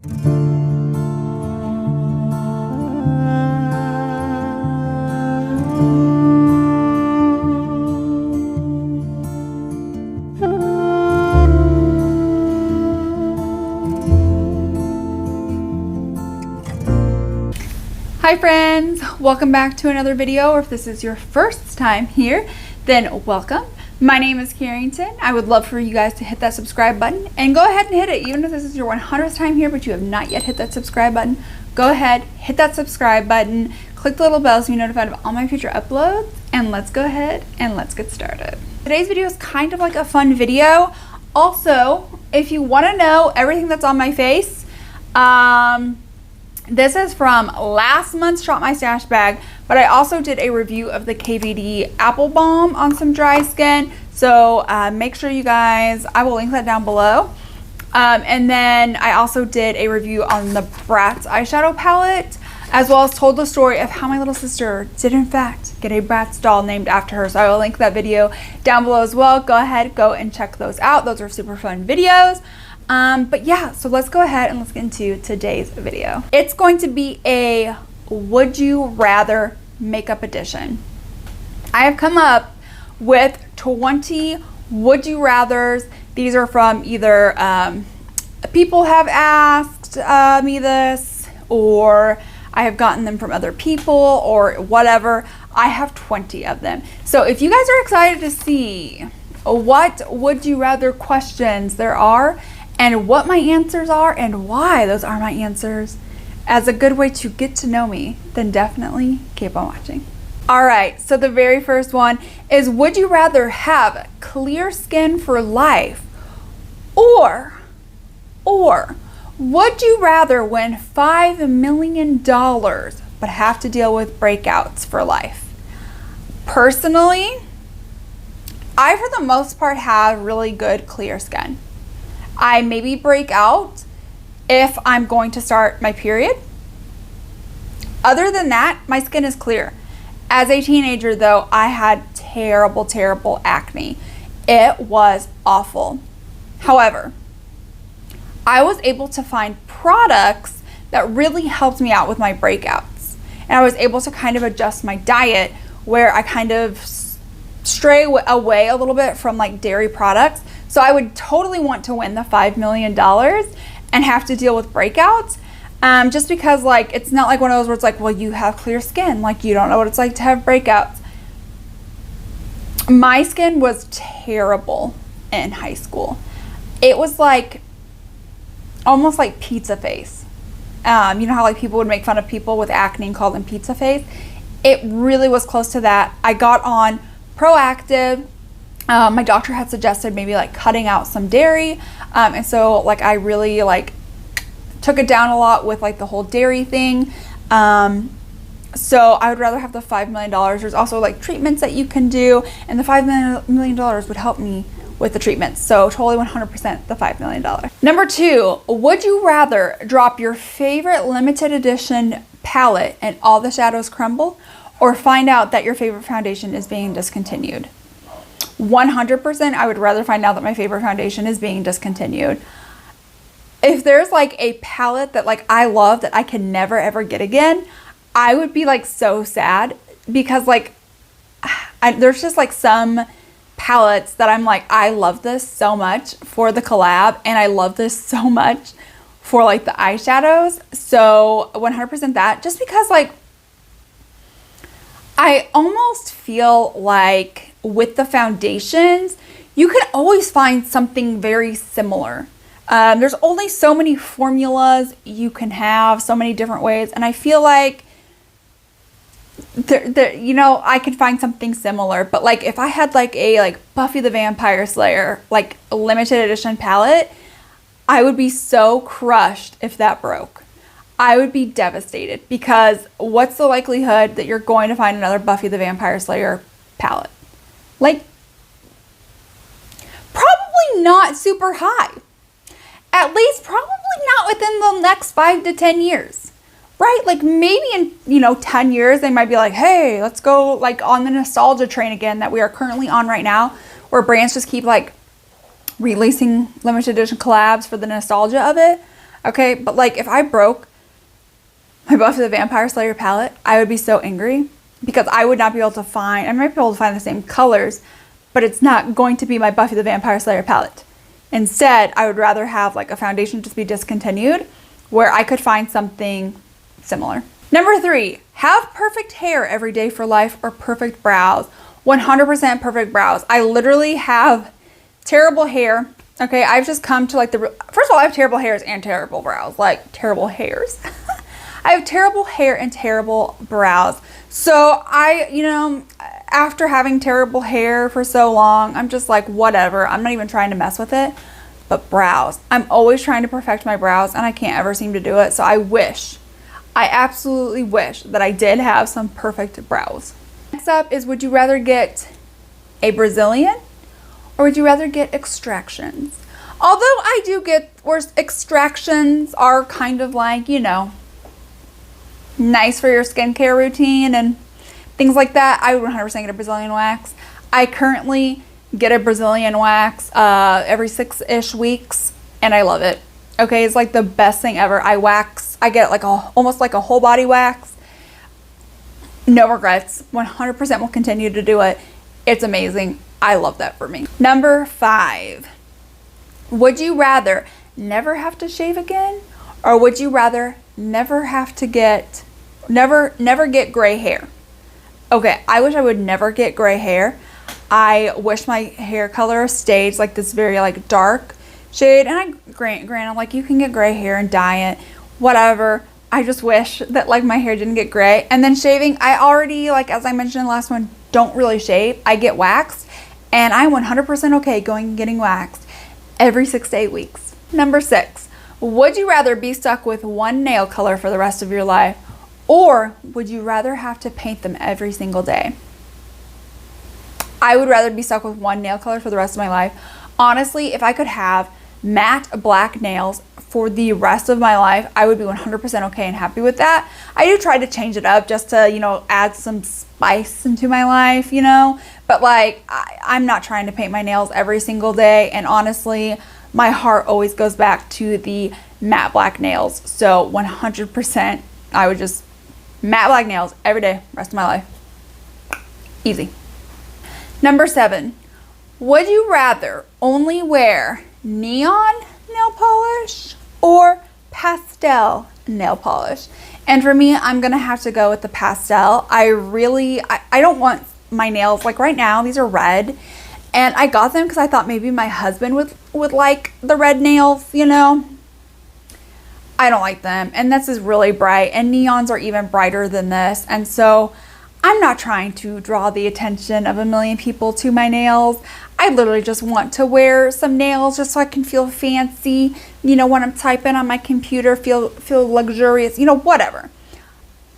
Hi friends, welcome back to another video, or if this is your first time here, then welcome. My name is Carrington. I would love for you guys to hit that subscribe button and go ahead and hit it. Even if this is your 100th time here but you have not yet hit that subscribe button, go ahead, hit that subscribe button, click the little bell so you're notified of all my future uploads, and let's go ahead and let's get started. Today's video is kind of like a fun video. Also, if you want to know everything that's on my face, this is from last month's Shop My Stash bag, but I also did a review of the KVD Apple Balm on some dry skin. So make sure you guys, I will link that down below. And then I also did a review on the Bratz eyeshadow palette, as well as told the story of how my little sister did in fact get a Bratz doll named after her. So I will link that video down below as well. Go ahead, go and check those out. Those are super fun videos. But yeah, so let's go ahead and let's get into today's video. It's going to be a would you rather makeup edition. I have come up with 20 would you rathers. These are from either people have asked me this, or I have gotten them from other people, or whatever. I have 20 of them. So if you guys are excited to see what would you rather questions there are, and what my answers are and why those are my answers as a good way to get to know me, then definitely keep on watching. All right, so the very first one is, would you rather have clear skin for life, or would you rather win $5 million but have to deal with breakouts for life? Personally, I for the most part have really good clear skin. I maybe break out if I'm going to start my period. Other than that, my skin is clear. As a teenager though, I had terrible acne. It was awful. However, I was able to find products that really helped me out with my breakouts. And I was able to kind of adjust my diet where I kind of stray away a little bit from like dairy products. So I would totally want to win the $5 million and have to deal with breakouts, just because like it's not like one of those where it's like, well, you have clear skin, like you don't know what it's like to have breakouts. My skin was terrible in high school. It was like almost like pizza face. You know how like people would make fun of people with acne and call them pizza face? It really was close to that. I got on Proactive. My doctor had suggested maybe like cutting out some dairy, and so like I really like took it down a lot with like the whole dairy thing. So I would rather have the $5 million. There's also like treatments that you can do, and the $5 million would help me with the treatments. So totally 100% the $5 million. Number 2, would you rather drop your favorite limited edition palette and all the shadows crumble, or find out that your favorite foundation is being discontinued? 100%, I would rather find out that my favorite foundation is being discontinued. If there's like a palette that like I love that I can never ever get again, I would be like so sad, because like there's just like some palettes that I'm like, I love this so much for the collab, and I love this so much for like the eyeshadows. So 100% that, just because like I almost feel like with the foundations, you can always find something very similar. There's only so many formulas you can have, so many different ways, and I feel like you know, I could find something similar. But like if I had like a like Buffy the Vampire Slayer like a limited edition palette, I would be so crushed if that broke. I would be devastated, because what's the likelihood that you're going to find another Buffy the Vampire Slayer palette? Like, probably not super high. At least probably not within the next 5 to 10 years, right? Like maybe in, you know, 10 years, they might be like, hey, let's go like on the nostalgia train again that we are currently on right now, where brands just keep like releasing limited edition collabs for the nostalgia of it. Okay, but like if I broke my Buffy the Vampire Slayer palette, I would be so angry because I would not be able to find, I might be able to find the same colors, but it's not going to be my Buffy the Vampire Slayer palette. Instead, I would rather have like a foundation just be discontinued where I could find something similar. Number 3, have perfect hair every day for life or perfect brows. 100% perfect brows. I literally have terrible hair. Okay, I've just come to like first of all, I have terrible hairs and terrible brows, like terrible hairs. I have terrible hair and terrible brows. So after having terrible hair for so long, I'm just like, whatever. I'm not even trying to mess with it. But brows, I'm always trying to perfect my brows and I can't ever seem to do it. So I absolutely wish that I did have some perfect brows. Next up is, would you rather get a Brazilian or would you rather get extractions? Although I do get, or extractions are kind of like, nice for your skincare routine and things like that. I would 100% get a Brazilian wax. I currently get a Brazilian wax every 6-ish weeks and I love it. Okay, it's like the best thing ever. I get like almost like a whole body wax. No regrets. 100% will continue to do it. It's amazing. I love that for me. Number 5. Would you rather never have to shave again, or would you rather never get gray hair? Okay, I wish I would never get gray hair. I wish my hair color stayed like this very like dark shade, and I granted like you can get gray hair and dye it, whatever. I just wish that like my hair didn't get gray. And then shaving, I already, like as I mentioned in the last one, don't really shave. I get waxed and I'm 100% okay going and getting waxed every 6 to 8 weeks. Number 6, would you rather be stuck with one nail color for the rest of your life, or would you rather have to paint them every single day? I would rather be stuck with one nail color for the rest of my life. Honestly, if I could have matte black nails for the rest of my life, I would be 100% okay and happy with that. I do try to change it up just to, add some spice into my life, but like I'm not trying to paint my nails every single day. And honestly, my heart always goes back to the matte black nails. So 100% I would just matte black nails every day, rest of my life. Easy. Number 7, would you rather only wear neon nail polish or pastel nail polish? And for me, I'm gonna have to go with the pastel. I don't want my nails, like right now, these are red. And I got them because I thought maybe my husband would like the red nails, I don't like them. And this is really bright, and neons are even brighter than this. And so I'm not trying to draw the attention of a million people to my nails. I literally just want to wear some nails just so I can feel fancy, when I'm typing on my computer, feel luxurious, whatever.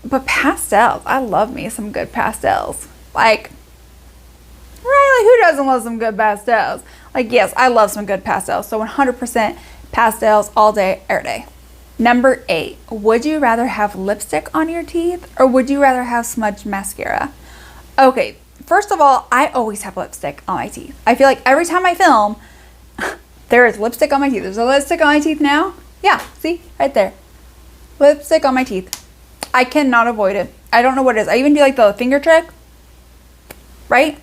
But pastels, I love me some good pastels. Like, right, who doesn't love some good pastels? Like, yes, I love some good pastels. So 100% pastels all day, every day. Number 8, would you rather have lipstick on your teeth or would you rather have Smudge mascara? Okay, first of all, I always have lipstick on my teeth. I feel like every time I film, there is lipstick on my teeth. There's a lipstick on my teeth now. Yeah, see, right there. Lipstick on my teeth. I cannot avoid it. I don't know what it is. I even do like the finger trick, right?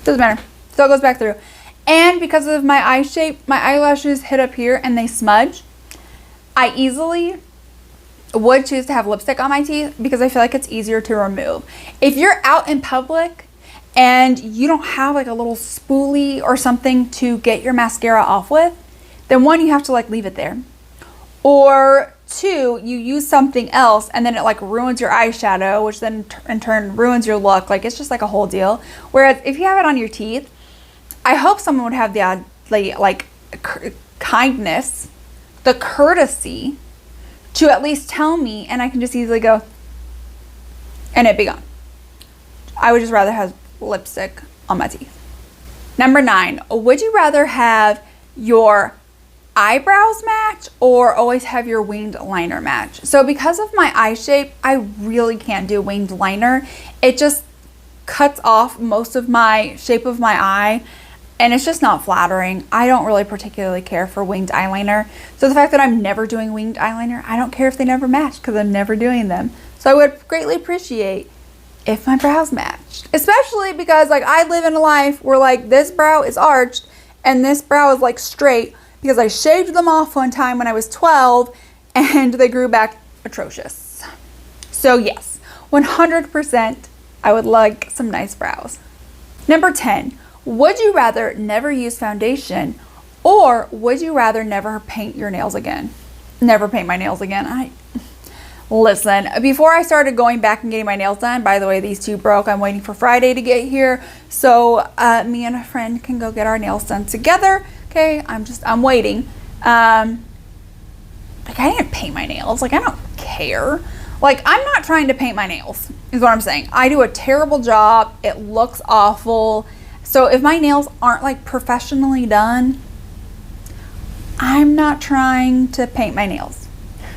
Doesn't matter. Still goes back through. And because of my eye shape, my eyelashes hit up here and they smudge. I easily would choose to have lipstick on my teeth because I feel like it's easier to remove. If you're out in public and you don't have like a little spoolie or something to get your mascara off with, then 1, you have to like leave it there. Or 2, you use something else and then it like ruins your eyeshadow, which then in turn ruins your look. Like it's just like a whole deal. Whereas if you have it on your teeth, I hope someone would have the kindness, the courtesy to at least tell me, and I can just easily go and it be gone. I would just rather have lipstick on my teeth. Number 9, would you rather have your eyebrows match or always have your winged liner match? So because of my eye shape, I really can't do winged liner. It just cuts off most of my shape of my eye. and it's just not flattering. I don't really particularly care for winged eyeliner. So the fact that I'm never doing winged eyeliner, I don't care if they never match because I'm never doing them. So I would greatly appreciate if my brows matched, especially because like I live in a life where like this brow is arched and this brow is like straight because I shaved them off one time when I was 12 and they grew back atrocious. So yes, 100% I would like some nice brows. Number 10, would you rather never use foundation or would you rather never paint your nails again? Never paint my nails again. Listen, before I started going back and getting my nails done, by the way, these two broke. I'm waiting for Friday to get here so me and a friend can go get our nails done together. Okay, I'm waiting. Like I didn't paint my nails. Like I don't care. Like I'm not trying to paint my nails is what I'm saying. I do a terrible job. It looks awful. So if my nails aren't like professionally done, I'm not trying to paint my nails.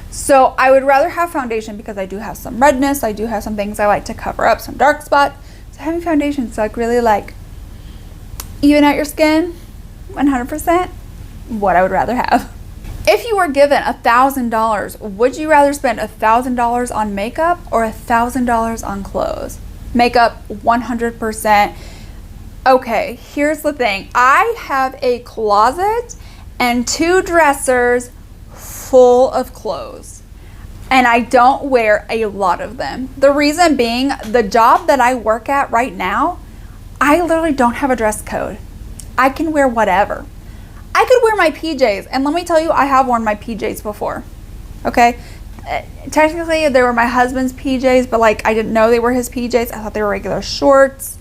So I would rather have foundation because I do have some redness. I do have some things I like to cover up, some dark spots. So having foundation is like really like even out your skin, 100%, what I would rather have. If you were given $1,000, would you rather spend $1,000 on makeup or $1,000 on clothes? Makeup, 100%. Okay, here's the thing. I have a closet and 2 dressers full of clothes, and I don't wear a lot of them. The reason being, the job that I work at right now, I literally don't have a dress code. I can wear whatever. I could wear my PJs, and let me tell you, I have worn my PJs before, okay? Technically, they were my husband's PJs, but like I didn't know they were his PJs. I thought they were regular shorts,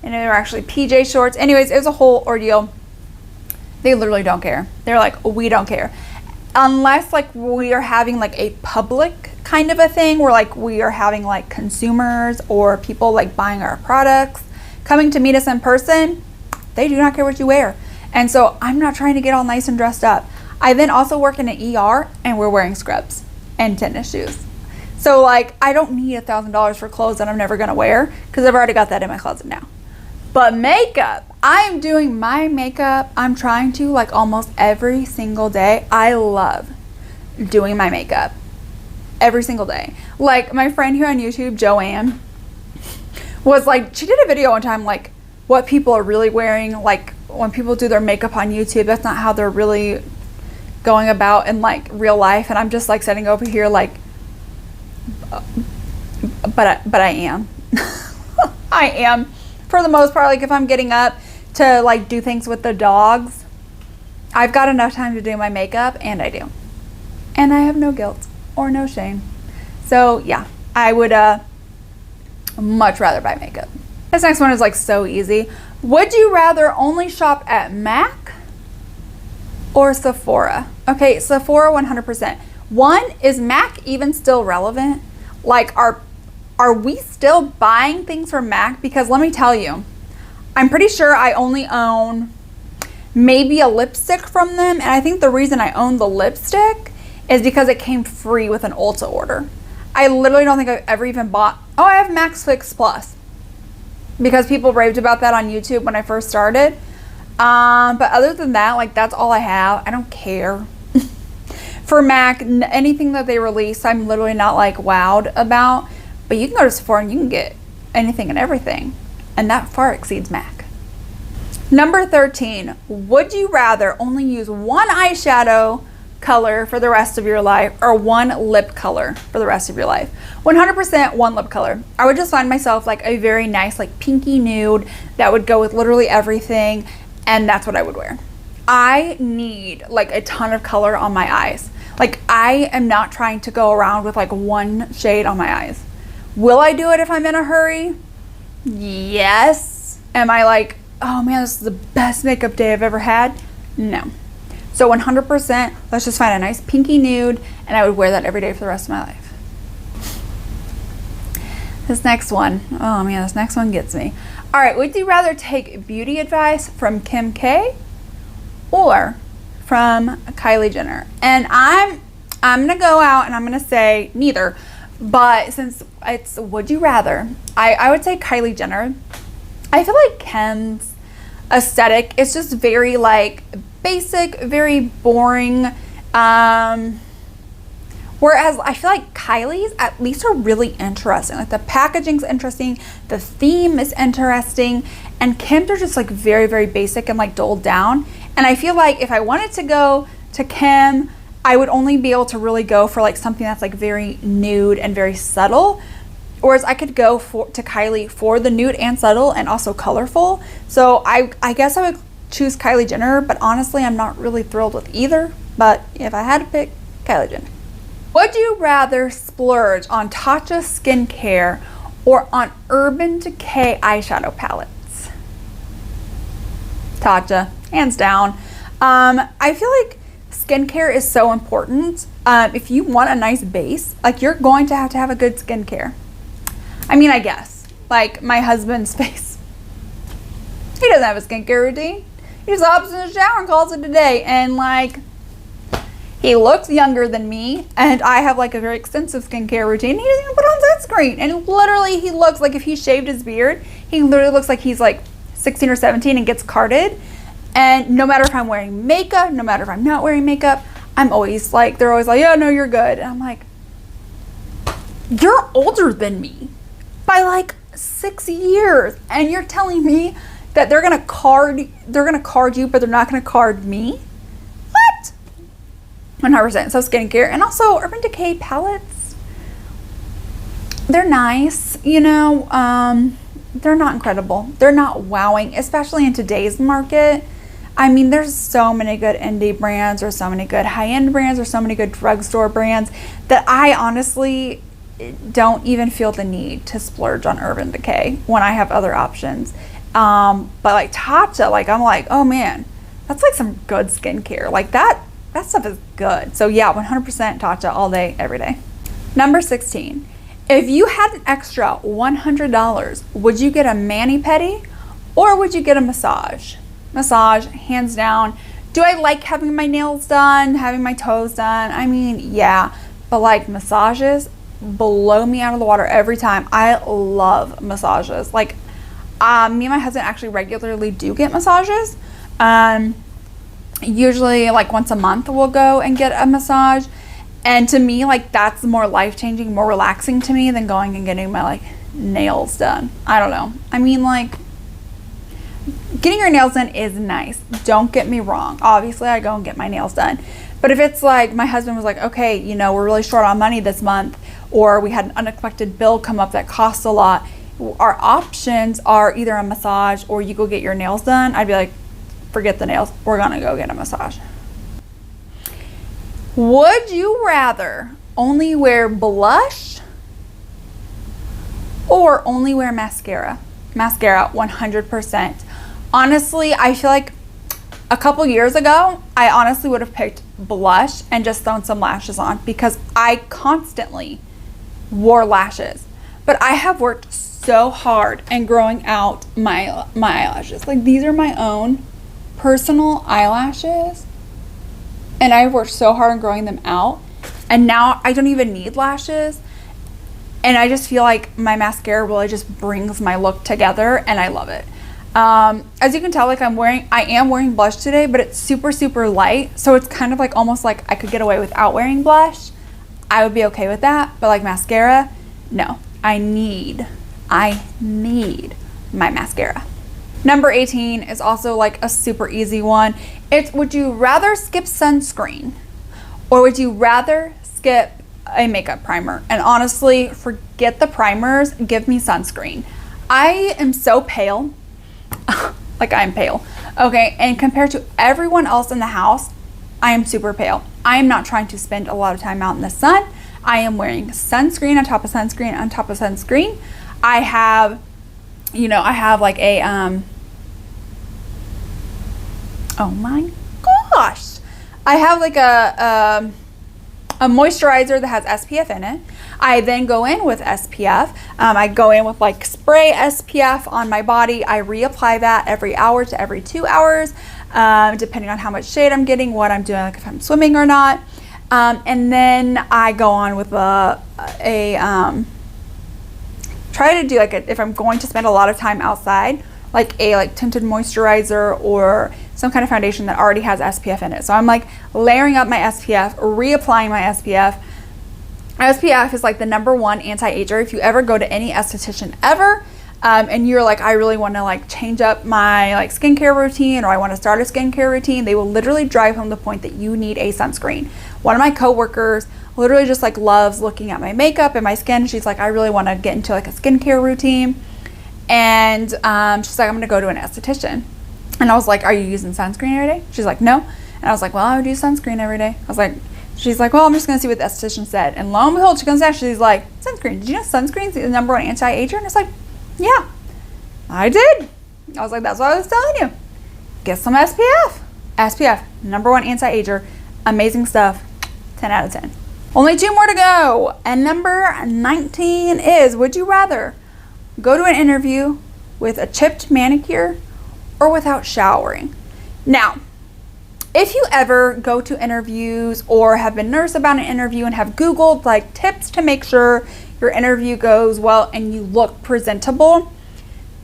and they were actually PJ shorts. Anyways, it was a whole ordeal. They literally don't care. They're like, we don't care. Unless like we are having like a public kind of a thing where like we are having like consumers or people like buying our products, coming to meet us in person, they do not care what you wear. And so I'm not trying to get all nice and dressed up. I then also work in an ER and we're wearing scrubs and tennis shoes. So like I don't need $1,000 for clothes that I'm never gonna wear because I've already got that in my closet now. But makeup, I'm doing my makeup. I'm trying to like almost every single day. I love doing my makeup every single day. Like my friend here on YouTube, Joanne, was like, she did a video one time like what people are really wearing, like when people do their makeup on YouTube, that's not how they're really going about in like real life. And I'm just like sitting over here like, but I am. I am for the most part. Like if I'm getting up to like do things with the dogs, I've got enough time to do my makeup, and I do. And I have no guilt or no shame. So yeah, I would much rather buy makeup. This next one is like so easy. Would you rather only shop at MAC or Sephora? Okay, Sephora 100%. One, is MAC even still relevant? Like are we still buying things from MAC? Because let me tell you, I'm pretty sure I only own maybe a lipstick from them. And I think the reason I own the lipstick is because it came free with an Ulta order. I literally don't think I've ever even bought, oh, I have Max Fix Plus. Because people raved about that on YouTube when I first started. But other than that, like that's all I have. I don't care. For MAC, anything that they release, I'm literally not like wowed about. But you can go to Sephora and you can get anything and everything. And that far exceeds MAC. Number 13, would you rather only use one eyeshadow color for the rest of your life or one lip color for the rest of your life? 100% one lip color. I would just find myself like a very nice like pinky nude that would go with literally everything, and that's what I would wear. I need like a ton of color on my eyes. Like I am not trying to go around with like one shade on my eyes. Will I do it if I'm in a hurry? Yes. Am I like, oh man, this is the best makeup day I've ever had? No. So 100%, let's just find a nice pinky nude, and I would wear that every day for the rest of my life. This next one, oh man, this next one gets me. All right, would you rather take beauty advice from Kim K or from Kylie Jenner? And I'm gonna go out and I'm gonna say neither, but since it's would you rather, I would say Kylie Jenner. I feel like Kim's aesthetic. It's just very like basic, very boring. Whereas I feel like Kylie's at least are really interesting. Like the packaging's interesting, the theme is interesting, and Kim's are just like very, very basic and like dulled down. And I feel like if I wanted to go to Kim, I would only be able to really go for like something that's like very nude and very subtle. Whereas I could go to Kylie for the nude and subtle and also colorful. So I guess I would choose Kylie Jenner, but honestly, I'm not really thrilled with either. But if I had to pick, Kylie Jenner. Would you rather splurge on Tatcha skincare or on Urban Decay eyeshadow palettes? Tatcha, hands down. I feel like skincare is so important. If you want a nice base, like you're going to have a good skincare. I mean, I guess. Like my husband's face. He doesn't have a skincare routine. He just hops in the shower and calls it a day. And like, he looks younger than me, and I have like a very extensive skincare routine. He doesn't even put on sunscreen. And literally he looks like, if he shaved his beard, he literally looks like he's like 16 or 17 and gets carded. And no matter if I'm wearing makeup, no matter if I'm not wearing makeup, I'm always like, they're always like, yeah, no, you're good. And I'm like, you're older than me by like 6 years. And you're telling me that they're gonna card you, but they're not gonna card me? 100%. So skincare, and also Urban Decay palettes, they're nice, you know, they're not incredible. They're not wowing, especially in today's market. I mean, there's so many good indie brands, or so many good high-end brands, or so many good drugstore brands that I honestly don't even feel the need to splurge on Urban Decay when I have other options. But like Tatcha, like I'm like, oh man, that's like some good skincare. Like that stuff is good. So yeah, 100% Tatcha all day, every day. Number 16, if you had an extra $100, would you get a mani-pedi or would you get a massage? Massage, hands down. Do I like having my nails done, having my toes done? I mean, yeah, but like massages blow me out of the water every time. I love massages. Like me and my husband actually regularly do get massages. Usually like once a month we'll go and get a massage, and to me like that's more life-changing, more relaxing to me than going and getting my like nails done. I don't know, I mean, like getting your nails done is nice, don't get me wrong. Obviously I go and get my nails done, but if it's like my husband was like, okay, you know, we're really short on money this month, or we had an unexpected bill come up that costs a lot, our options are either a massage or you go get your nails done, I'd be like, forget the nails, we're gonna go get a massage. Would you rather only wear blush or only wear mascara? Mascara, 100%. Honestly, I feel like a couple years ago, I honestly would have picked blush and just thrown some lashes on because I constantly wore lashes. But I have worked so hard in growing out my eyelashes. Like these are my own personal eyelashes, and I've worked so hard on growing them out, and now I don't even need lashes, and I just feel like my mascara really just brings my look together, and I love it. As you can tell, like I am wearing blush today, but it's super light, so it's kind of like almost like I could get away without wearing blush. I would be okay with that, but like mascara, no, I need my mascara. Number 18 is also like a super easy one. It's, would you rather skip sunscreen or would you rather skip a makeup primer? And honestly, forget the primers, give me sunscreen. I am so pale, like I'm pale, okay? And compared to everyone else in the house, I am super pale. I am not trying to spend a lot of time out in the sun. I am wearing sunscreen on top of sunscreen on top of sunscreen. I have, you know, I have like a, oh my gosh, I have like a moisturizer that has SPF in it. I then go in with SPF. I go in with like spray SPF on my body. I reapply that every hour to every 2 hours, depending on how much shade I'm getting, what I'm doing, like if I'm swimming or not. And then I go on with try to do like if I'm going to spend a lot of time outside, like a tinted moisturizer or some kind of foundation that already has SPF in it. So I'm like layering up my SPF, reapplying my SPF. SPF is like the #1 anti-ager. If you ever go to any esthetician ever, and you're like, I really want to like change up my like skincare routine, or I want to start a skincare routine, they will literally drive home the point that you need a sunscreen. One of my coworkers literally just like loves looking at my makeup and my skin. She's like, I really want to get into like a skincare routine. And she's like, I'm gonna go to an esthetician. And I was like, are you using sunscreen every day? She's like, no. And I was like, well, I would use sunscreen every day. I was like, she's like, well, I'm just gonna see what the esthetician said. And lo and behold, she comes back, she's like, sunscreen, did you know sunscreen's the #1 anti-ager? And it's like, yeah, I did. I was like, that's what I was telling you. Get some SPF. SPF, #1 anti-ager. Amazing stuff. 10 out of 10. Only 2 more to go. And number 19 is, would you rather go to an interview with a chipped manicure or without showering? Now, if you ever go to interviews or have been nervous about an interview and have Googled like tips to make sure your interview goes well and you look presentable,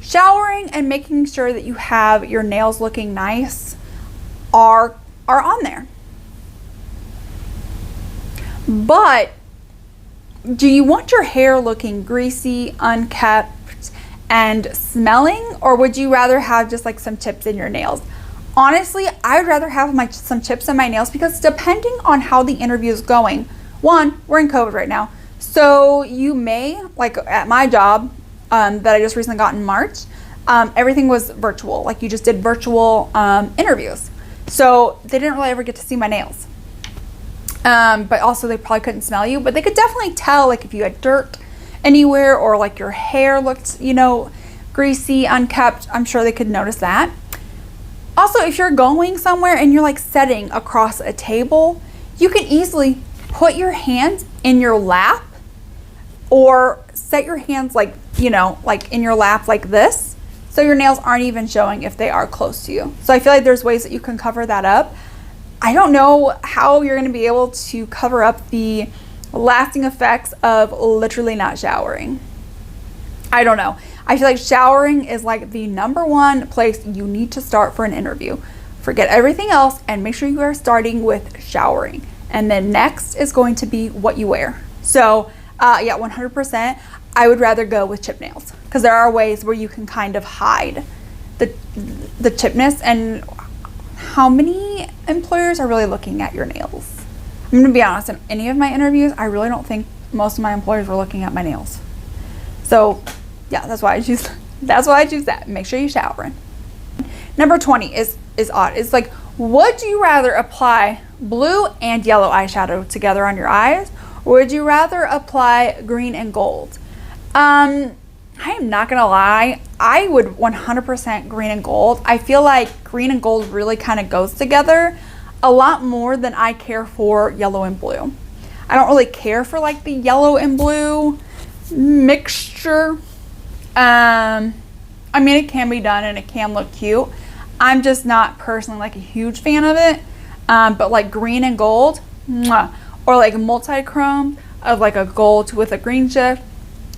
showering and making sure that you have your nails looking nice are on there. But do you want your hair looking greasy, unkempt, and smelling, or would you rather have just like some chips in your nails? Honestly, I would rather have some chips in my nails, because depending on how the interview is going, one, we're in COVID right now, so you may, like at my job that I just recently got in March, everything was virtual. Like you just did virtual interviews, so they didn't really ever get to see my nails. But also they probably couldn't smell you, but they could definitely tell like if you had dirt anywhere or like your hair looked, you know, greasy, unkept. I'm sure they could notice that. Also, if you're going somewhere and you're like sitting across a table, you can easily put your hands in your lap or set your hands like, you know, like in your lap like this, so your nails aren't even showing if they are close to you. So I feel like there's ways that you can cover that up. I don't know how you're going to be able to cover up the lasting effects of literally not showering. I don't know. I feel like showering is like the #1 place you need to start for an interview. Forget everything else and make sure you are starting with showering. And then next is going to be what you wear. So yeah, 100%. I would rather go with chip nails, because there are ways where you can kind of hide the chipness. And how many employers are really looking at your nails? I'm gonna be honest, in any of my interviews, I really don't think most of my employers were looking at my nails. So yeah, that's why I choose that. Make sure you shower. Number 20 is odd. It's like, would you rather apply blue and yellow eyeshadow together on your eyes, or would you rather apply green and gold? I am not gonna lie, I would 100% green and gold. I feel like green and gold really kind of goes together a lot more than I care for yellow and blue. I don't really care for like the yellow and blue mixture. I mean, it can be done and it can look cute. I'm just not personally like a huge fan of it. But like green and gold, mwah. Or like multi-chrome of like a gold with a green shift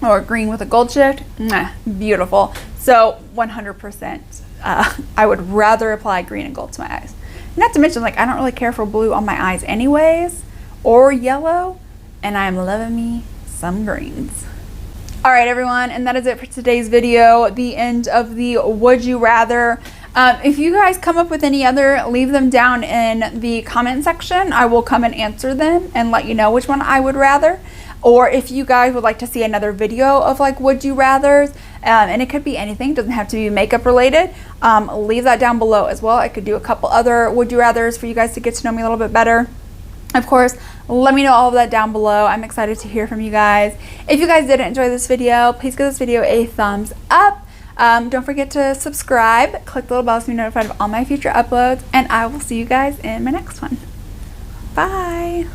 or a green with a gold shift, mwah, beautiful. So 100%, I would rather apply green and gold to my eyes. Not to mention, like, I don't really care for blue on my eyes anyways, or yellow, and I'm loving me some greens. All right, everyone, and that is it for today's video, the end of the Would You Rather. If you guys come up with any other, leave them down in the comment section. I will come and answer them and let you know which one I would rather. Or if you guys would like to see another video of like Would You Rathers, and it could be anything, doesn't have to be makeup related, leave that down below as well. I could do a couple other Would You Rathers for you guys to get to know me a little bit better. Of course, let me know all of that down below. I'm excited to hear from you guys. If you guys did enjoy this video, please give this video a thumbs up. Don't forget to subscribe, click the little bell to be notified of all my future uploads, and I will see you guys in my next one. Bye.